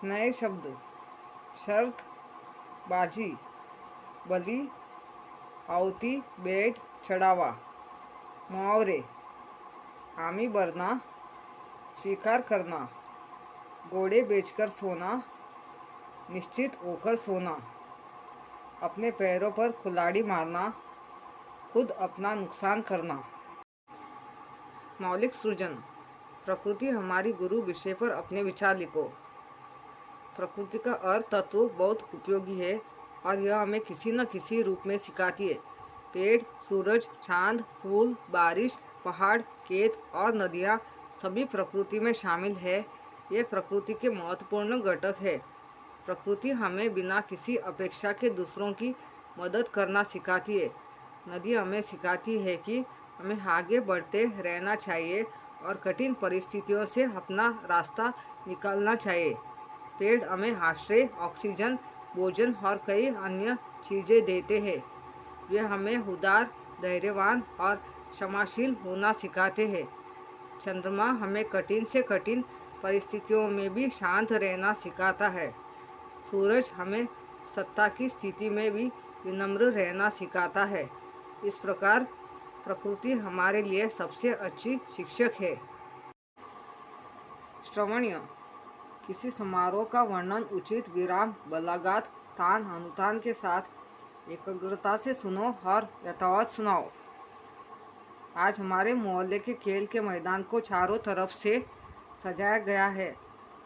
नए शब्द: शर्त, बाजी, बलि, आहुति, भेंट, चढ़ावा। मुहावरे: हामी भरना, स्वीकार करना, घोड़े बेचकर सोना, निश्चित होकर सोना, अपने पैरों पर कुल्हाड़ी मारना, खुद अपना नुकसान करना। मौलिक सृजन: प्रकृति हमारी गुरु विषय पर अपने विचार लिखो। प्रकृति का अर्थ तत्व बहुत उपयोगी है और यह हमें किसी न किसी रूप में सिखाती है। पेड़, सूरज, चांद, फूल, बारिश, पहाड़, खेत और नदियाँ सभी प्रकृति में शामिल है। ये प्रकृति के महत्वपूर्ण घटक है। प्रकृति हमें बिना किसी अपेक्षा के दूसरों की मदद करना सिखाती है। नदी हमें सिखाती है कि हमें आगे बढ़ते रहना चाहिए और कठिन परिस्थितियों से अपना रास्ता निकालना चाहिए। पेड़ हमें आश्रय, ऑक्सीजन, भोजन और कई अन्य चीज़ें देते हैं। वे हमें उदार, धैर्यवान और क्षमाशील होना सिखाते हैं। चंद्रमा हमें कठिन से कठिन परिस्थितियों में भी शांत रहना सिखाता है। सूरज हमें सत्ता की स्थिति में भी विनम्र रहना सिखाता है। इस प्रकार प्रकृति हमारे लिए सबसे अच्छी शिक्षक है। श्रवणीय: किसी समारोह का वर्णन उचित विराम, बलागात, तान अनुतान के साथ एकाग्रता से सुनो और यथावत सुनाओ। आज हमारे मोहल्ले के खेल के मैदान को चारों तरफ से सजाया गया है।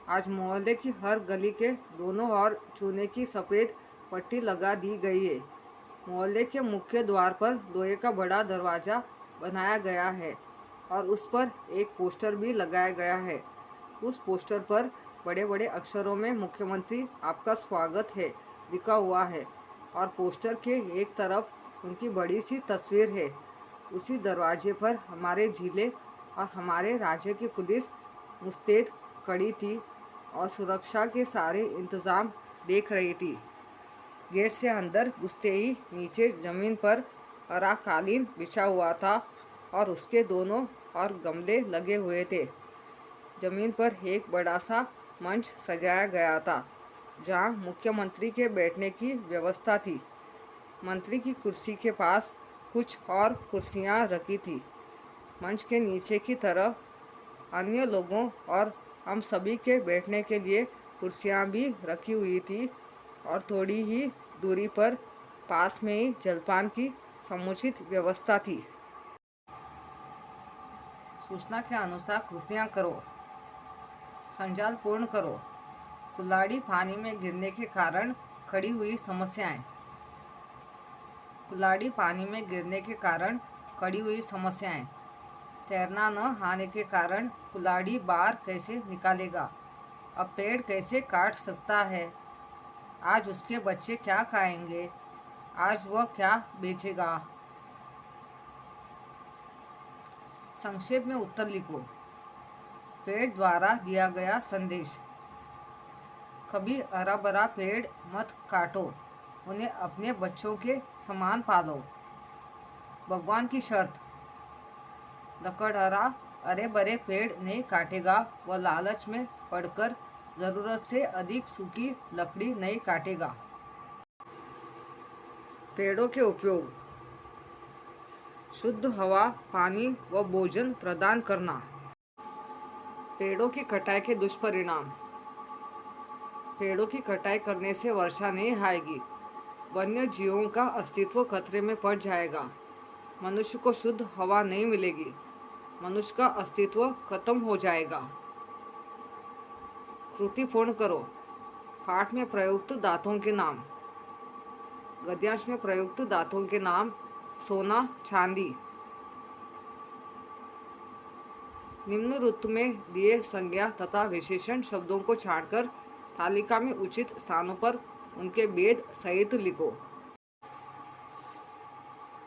आज मोहल्ले की हर गली के दोनों ओर चूने की सफ़ेद पट्टी लगा दी गई है। मोहल्ले के मुख्य द्वार पर लोहे का बड़ा दरवाज़ा बनाया गया है और उस पर एक पोस्टर भी लगाया गया है। उस पोस्टर पर बड़े बड़े अक्षरों में मुख्यमंत्री आपका स्वागत है लिखा हुआ है और पोस्टर के एक तरफ उनकी बड़ी सी तस्वीर है। उसी दरवाजे पर हमारे जिले और हमारे राज्य की पुलिस मुस्तैद खड़ी थी और सुरक्षा के सारे इंतज़ाम देख रही थी। गेट से अंदर घुसते ही नीचे ज़मीन पर हरा कालीन बिछा हुआ था और उसके दोनों ओर गमले लगे हुए थे। ज़मीन पर एक बड़ा सा मंच सजाया गया था जहाँ मुख्यमंत्री के बैठने की व्यवस्था थी। मंत्री की कुर्सी के पास कुछ और कुर्सियाँ रखी थी। मंच के नीचे की तरफ अन्य लोगों और हम सभी के बैठने के लिए कुर्सियाँ भी रखी हुई थी और थोड़ी ही दूरी पर पास में ही जलपान की समुचित व्यवस्था थी। सूचना के अनुसार कृतियाँ करो। संजाल पूर्ण करो। कुल्हाड़ी पानी में गिरने के कारण खड़ी हुई समस्याएं। कुल्हाड़ी पानी में गिरने के कारण खड़ी हुई समस्याएं। तैरना न आने के कारण कुल्हाड़ी बाहर कैसे निकालेगा? अब पेड़ कैसे काट सकता है? आज उसके बच्चे क्या खाएंगे? आज वह क्या बेचेगा? संक्षेप में उत्तर लिखो। पेड़ द्वारा दिया गया संदेश: कभी हरा भरा पेड़ मत काटो, उन्हें अपने बच्चों के समान पालो। भगवान की शर्त: लकड़हारा हरे भरे पेड़ नहीं काटेगा, वह लालच में पड़कर ज़रूरत से अधिक सूखी लकड़ी नहीं काटेगा। पेड़ों के उपयोग: शुद्ध हवा, पानी व भोजन प्रदान करना। पेड़ों की कटाई के दुष्परिणाम: पेड़ों की कटाई करने से वर्षा नहीं आएगी, वन्य जीवों का अस्तित्व खतरे में पड़ जाएगा, मनुष्य को शुद्ध हवा नहीं मिलेगी, मनुष्य का अस्तित्व खत्म हो जाएगा। कृति पूर्ण करो। पाठ में प्रयुक्त धातुओं के नाम। गद्यांश में प्रयुक्त धातुओं के नाम: सोना, चांदी। निम्न ऋतु में दिए संज्ञा तथा विशेषण शब्दों को छांटकर तालिका में उचित स्थानों पर उनके भेद सहित लिखो।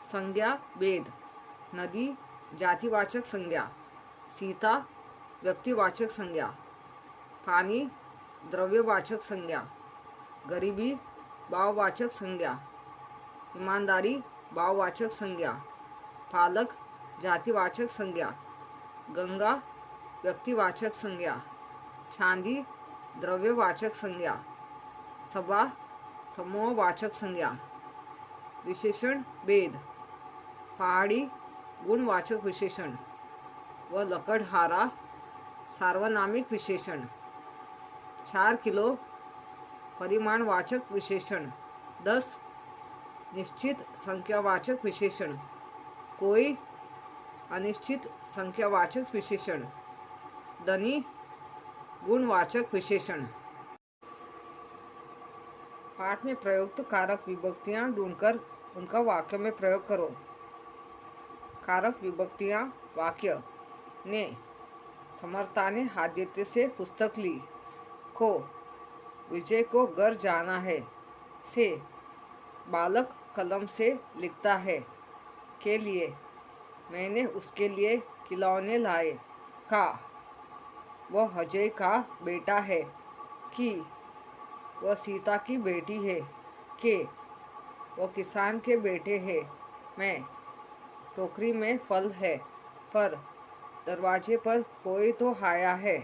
संज्ञा भेद: नदी जातिवाचक संज्ञा, सीता व्यक्तिवाचक संज्ञा, पानी द्रव्यवाचक संज्ञा, गरीबी भाववाचक संज्ञा, ईमानदारी भाववाचक संज्ञा, पालक जातिवाचक संज्ञा, गंगा व्यक्तिवाचक संज्ञा, चांदी द्रव्यवाचक संज्ञा, सभा समूहवाचक संज्ञा, विशेषण भेद, पहाड़ी गुणवाचक विशेषण व लकड़हारा सार्वनामिक विशेषण, 4 किलो परिमाणवाचक विशेषण, 10 निश्चित संख्यावाचक विशेषण, कोई अनिश्चित संख्यावाचक विशेषण, धनी गुणवाचक विशेषण। पाठ में प्रयुक्त कारक विभक्तियां ढूंढकर उनका वाक्य में प्रयोग करो। कारक विभक्तियां वाक्य: ने, समर्था ने आदित्य से पुस्तक ली। को, विजय को घर जाना है। से, बालक कलम से लिखता है। के लिए, मैंने उसके लिए खिलौने लाए। का, वह अजय का बेटा है। की, वह सीता की बेटी है। के, वह किसान के बेटे हैं। मैं, टोकरी में फल है। पर, दरवाजे पर कोई तो आया है।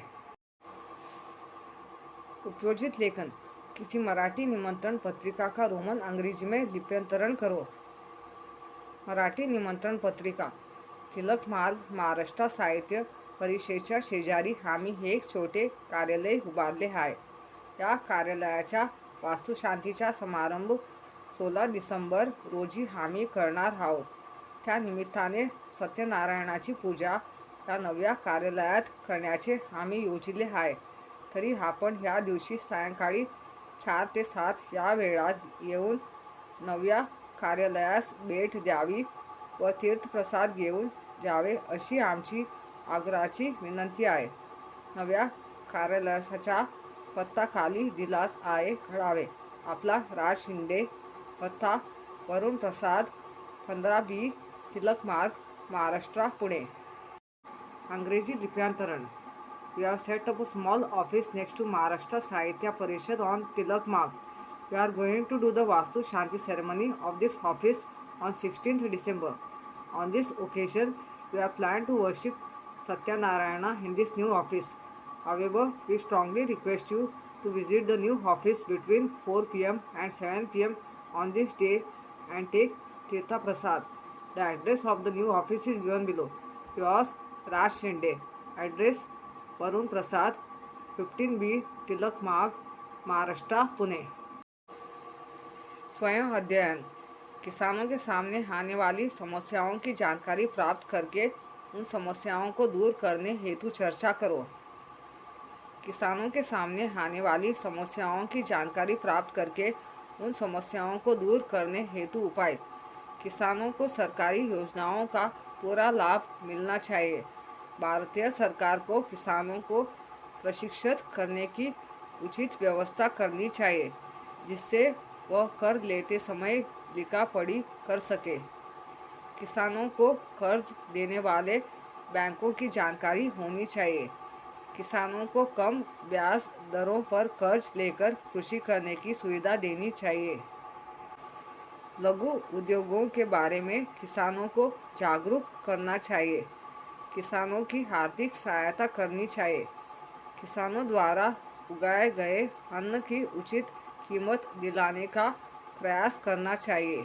उपयोजित लेखन: किसी मराठी निमंत्रण पत्रिका का रोमन अंग्रेजी में लिप्यंतरण करो। मराठी निमंत्रण पत्रिका: तिलक मार्ग महाराष्ट्र साहित्य परिषदेच्या शेजारी आम्ही एक छोटे कार्यालय उभारले आहे. या कार्यालयाच्या वास्तुशांतीचा समारंभ 16 डिसेंबर रोजी आम्ही करणार आहोत. त्या निमित्ताने सत्यनारायणाची पूजा या नव्या कार्यालयात करण्याचे आम्ही योजिले आहे. तरी आपण या दिवशी सायंकाळी 4 ते 7 या वेळात येऊन नव्या कार्यालयास भेट द्यावी व तीर्थप्रसाद घेऊन जावे अशी आमची आग्रहाची विनंती आहे. नव्या कार्यालयाचा पत्ता खाली दिलाच आहे, कळावे. आपला राज शिंदे. पत्ता: वरुण प्रसाद, 15B तिलक मार्ग, महाराष्ट्र, पुणे. अंग्रेजी लिप्यांतरण: We have set up a small office next to Maharashtra Sahitya Parishad on Tilak Marg. We are going to do the Vastu Shanti ceremony of this office on 16th December. On this occasion, we have planned to worship Satyanarayana in this new office. However, we strongly request you to visit the new office between 4 p.m. and 7 p.m. on this day and take Tirtha Prasad. The address of the new office is given below. Yours, Raj Shinde. Address: Varun Prasad, 15B तिलक मार्ग, महाराष्ट्र, पुणे. स्वयं अध्ययन: किसानों के सामने आने वाली समस्याओं की जानकारी प्राप्त करके उन समस्याओं को दूर करने हेतु चर्चा करो। किसानों के सामने आने वाली समस्याओं की जानकारी प्राप्त करके उन समस्याओं को दूर करने हेतु उपाय: किसानों को सरकारी योजनाओं का पूरा लाभ मिलना चाहिए। भारतीय सरकार को किसानों को प्रशिक्षित करने की उचित व्यवस्था करनी चाहिए, जिससे वह कर लेते समय लिखा पढ़ी कर सके। किसानों को कर्ज देने वाले बैंकों की जानकारी होनी चाहिए। किसानों को कम ब्याज दरों पर कर्ज लेकर कृषि करने की सुविधा देनी चाहिए। लघु उद्योगों के बारे में किसानों को जागरूक करना चाहिए। किसानों की आर्थिक सहायता करनी चाहिए। किसानों द्वारा उगाए गए अन्न की उचित कीमत दिलाने का प्रयास करना चाहिए।